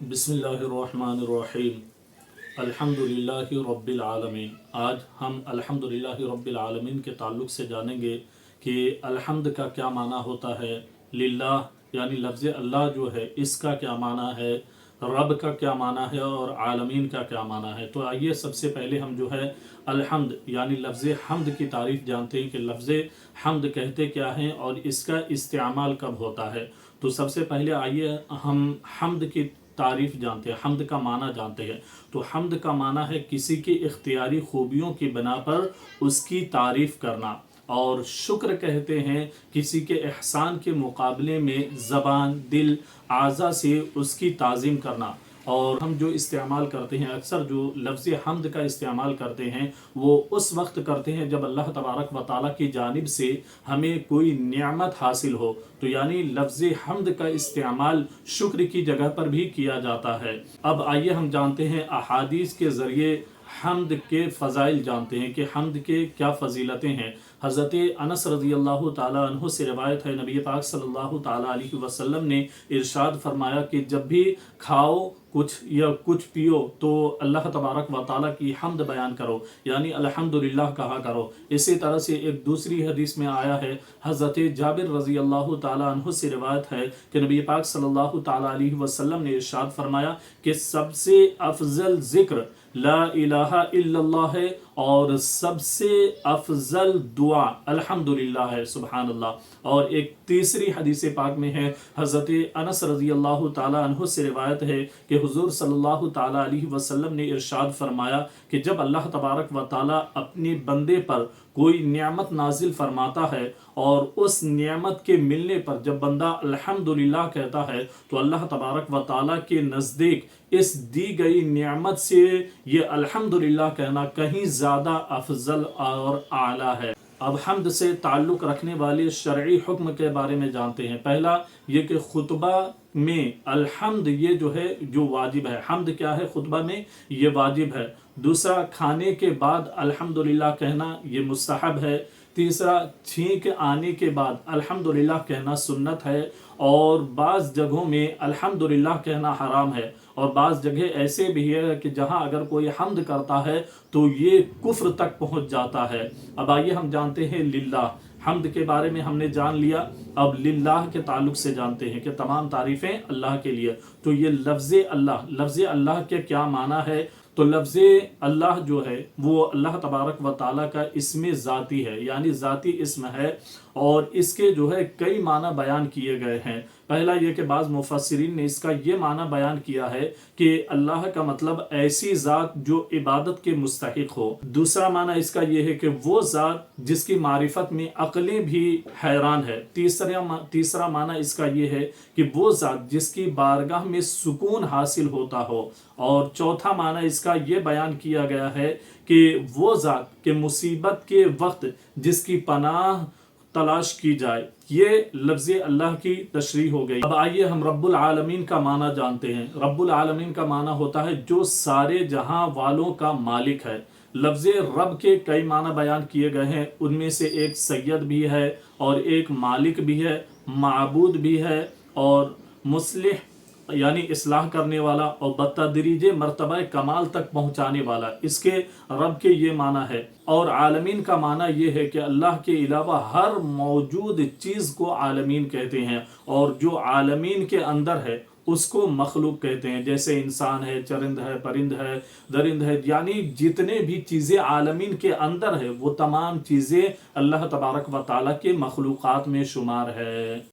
बिस्मिल्लाहिर्रहमानिर्रहीम। अल्हम्दुलिल्लाहि रब्बिल आलमीन। आज हम अल्हम्दुलिल्लाहि रब्बिल आलमीन के ताल्लुक़ से जानेंगे कि अल्हम्द का क्या माना होता है। लिल्लाह यानी लफ्ज़ अल्लाह जो है इसका क्या माना है, रब का क्या माना है और आलमीन का क्या माना है। तो आइए सबसे पहले हम जो है अल्हम्द यानी लफ्ज़ हम्द की तारीफ़ जानते हैं कि लफ्ज़ हम्द कहते क्या हैं और इसका इस्तेमाल कब होता है। तो सबसे पहले आइए हम हम्द की तारीफ़ जानते हैं, हम्द का माना जानते हैं। तो हम्द का माना है किसी की इख्तियारी खूबियों की बिना पर उसकी तारीफ़ करना, और शुक्र कहते हैं किसी के एहसान के मुकाबले में ज़बान, दिल, आज़ा से उसकी ताज़ीम करना। और हम जो इस्तेमाल करते हैं, अक्सर जो लफ्ज़ हम्द का इस्तेमाल करते हैं वो उस वक्त करते हैं जब अल्लाह तबारक व ताला की जानिब से हमें कोई नेमत हासिल हो। तो यानी लफ्ज़ हम्द का इस्तेमाल शुक्र की जगह पर भी किया जाता है। अब आइए हम जानते हैं अहादीस के ज़रिए हम्द के फ़ज़ाइल जानते हैं कि हम्द के क्या फ़जीलतें हैं। हज़रत अनस रज़ियल्लाहु ताला अन्हु से रिवायत है, नबी पाक सल्लल्लाहु ताला अलैहि वसल्लम ने इरशाद फरमाया कि जब भी खाओ कुछ या कुछ पियो तो अल्लाह तबारक व ताला की हम्द बयान करो, यानी अल्हम्दुलिल्लाह कहा करो। इसी तरह से एक दूसरी हदीस में आया है, हज़रत जाबिर रज़ियल्लाहु ताला अन्हु से रिवायत है कि नबी पाक सल्लल्लाहु ताला अलैहि वसल्लम ने इरशाद फरमाया कि सबसे अफजल ज़िक्र ला इलाहा इल्लल्लाह है और सबसे अफजल दुआ अल्हम्दुलिल्लाह है, सुभान अल्लाह। और एक तीसरी हदीस पाक में है, हज़रत अनस रज़ियल्लाहु ताला अन्हु से रिवायत है कि हुज़ूर सल्लल्लाहु ताला अलैहि वसल्लम ने इरशाद फरमाया कि जब अल्लाह तबारक व ताला अपने बंदे पर कोई नेमत नाजिल फरमाता है और उस नेमत के मिलने पर जब बंदा अल्हम्दुलिल्लाह कहता है तो अल्लाह तबारक व ताला के नज़दीक इस दी गई नेमत से ये अल्हम्दुलिल्लाह कहना कहीं ज़्यादा अफजल और आला है। अब हम्द से ताल्लुक़ रखने वाले शरई हुक्म के बारे में जानते हैं। पहला ये कि खुतबा में अल्हम्द ये जो है जो वाजिब है। हम्द क्या है खुतबा में, ये वाजिब है। दूसरा, खाने के बाद अल्हम्दुलिल्लाह कहना ये मुस्तहब है। तीसरा, छींक आने के बाद अल्हम्दुलिल्लाह कहना सुन्नत है। और बाज़ जगहों में अल्हम्दुलिल्लाह कहना हराम है, और बाज़ जगह ऐसे भी है कि जहां अगर कोई हम्द करता है तो ये कुफ्र तक पहुंच जाता है। अब आइए हम जानते हैं लिल्लाह। हम्द के बारे में हमने जान लिया, अब लिल्लाह के ताल्लुक से जानते हैं कि तमाम तारीफ़ें अल्लाह के लिए। तो ये लफ्ज़ अल्लाह के क्या माना है। तो लफ्ज़ अल्लाह जो है वो अल्लाह तबारक व ताला का इस्म ज़ाती है, यानी ज़ाती इस्म है, और इसके जो है कई माना बयान किए गए हैं। पहला ये कि बाज़ मुफस्सिरीन ने इसका ये माना बयान किया है कि अल्लाह का मतलब ऐसी ज़ात जो इबादत के मुस्तहिक हो। दूसरा माना इसका ये है कि वो ज़ात जिसकी मारिफत में अक़लें भी हैरान है। तीसरा माना इसका ये है कि वो ज़ात जिसकी बारगाह में सुकून हासिल होता हो। और चौथा माना इसका ये बयान किया गया है कि वो ज़ात के मुसीबत के वक्त जिसकी पनाह तलाश की जाए। ये लफ्ज़ अल्लाह की तशरीह हो गई। अब आइए हम रब्बुल आलमीन का माना जानते हैं। रब्बुल आलमीन का माना होता है जो सारे जहां वालों का मालिक है। लफ्ज़ रब के कई माना बयान किए गए हैं, उनमें से एक सैयद भी है और एक मालिक भी है, माबूद भी है और मुस्लिह यानी इस्लाह करने वाला और बतदरीज मर्तबा कमाल तक पहुँचाने वाला। इसके रब के ये माना है। और आलमीन का माना ये है कि अल्लाह के अलावा हर मौजूद चीज़ को आलमीन कहते हैं, और जो आलमीन के अंदर है उसको मखलूक कहते हैं। जैसे इंसान है, चरिंद है, परिंद है, दरिंद है, यानी जितने भी चीज़ें आलमीन के अंदर है वो तमाम चीज़ें अल्लाह तबारक व ताला के मखलूक़ात में शुमार है।